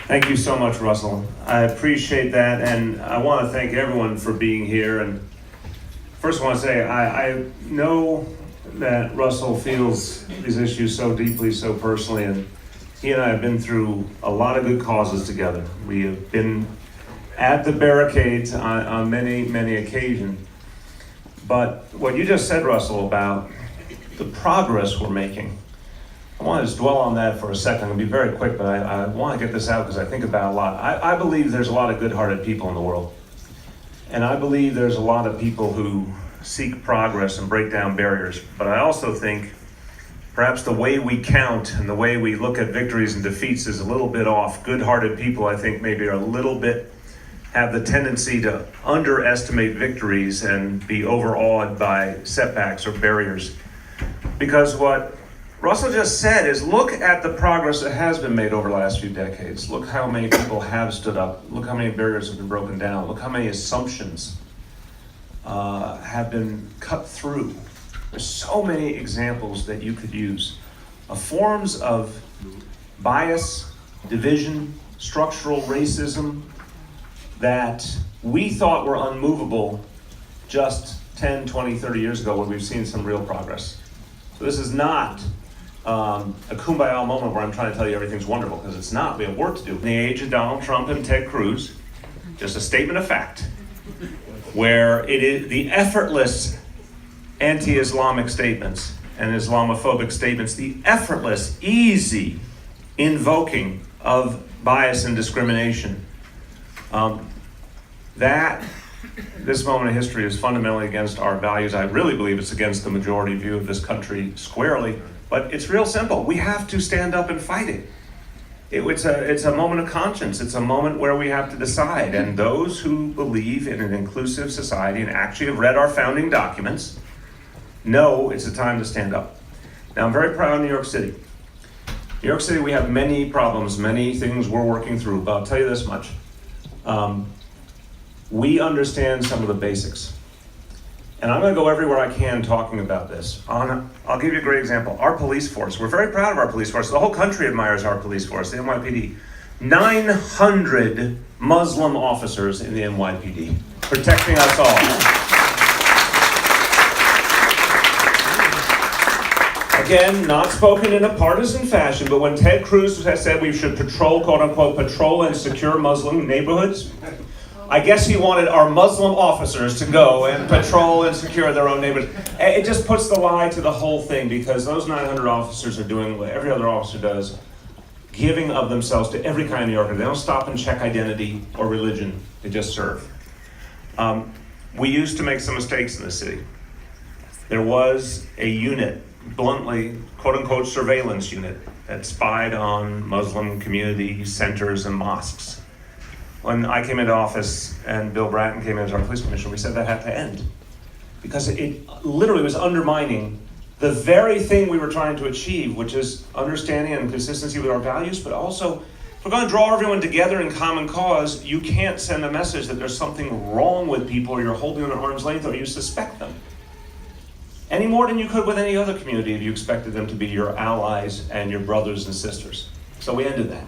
Thank you so much, Russell. I appreciate that, and I want to thank everyone for being here. And first, I want to say I know that Russell feels these issues so deeply, so personally, and he and I have been through a lot of good causes together. We have been at the barricades on many, many occasions. But what you just said, Russell, about the progress we're making, I want to just dwell on that for a second. I'll be very quick, but I want to get this out because I think about it a lot. I believe there's a lot of good-hearted people in the world. And I believe there's a lot of people who seek progress and break down barriers. But I also think perhaps the way we count and the way we look at victories and defeats is a little bit off. Good-hearted people, I think, maybe are a little bit, have the tendency to underestimate victories and be overawed by setbacks or barriers. Because what Russell just said is, look at the progress that has been made over the last few decades. Look how many people have stood up. Look how many barriers have been broken down. Look how many assumptions have been cut through. There's so many examples that you could use of forms of bias, division, structural racism that we thought were unmovable just 10, 20, 30 years ago, when we've seen some real progress. So this is not a kumbaya moment where I'm trying to tell you everything's wonderful, because it's not. We have work to do. In the age of Donald Trump and Ted Cruz, just a statement of fact, where it is the effortless anti-Islamic statements and Islamophobic statements, the effortless, easy invoking of bias and discrimination, that this moment in history is fundamentally against our values. I really believe it's against the majority view of this country squarely. But it's real simple. We have to stand up and fight it. It's a moment of conscience. It's a moment where we have to decide. And those who believe in an inclusive society and actually have read our founding documents know it's a time to stand up. Now, I'm very proud of New York City. New York City, we have many problems, many things we're working through, but I'll tell you this much. We understand some of the basics. And I'm going to go everywhere I can talking about this. I'll give you a great example. Our police force. We're very proud of our police force. The whole country admires our police force, the NYPD. 900 Muslim officers in the NYPD, protecting us all. Again, not spoken in a partisan fashion, but when Ted Cruz has said we should patrol, quote unquote, patrol and secure Muslim neighborhoods, I guess he wanted our Muslim officers to go and patrol and secure their own neighborhoods. It just puts the lie to the whole thing, because those 900 officers are doing what every other officer does, giving of themselves to every kind of New Yorker. They don't stop and check identity or religion. They just serve. We used to make some mistakes in this city. There was a unit, bluntly, quote unquote, surveillance unit that spied on Muslim community centers and mosques. When I came into office and Bill Bratton came in as our police commissioner, we said that had to end, because it literally was undermining the very thing we were trying to achieve, which is understanding and consistency with our values. But also, if we're going to draw everyone together in common cause, you can't send a message that there's something wrong with people, or you're holding them at arm's length, or you suspect them, any more than you could with any other community if you expected them to be your allies and your brothers and sisters. So we ended that.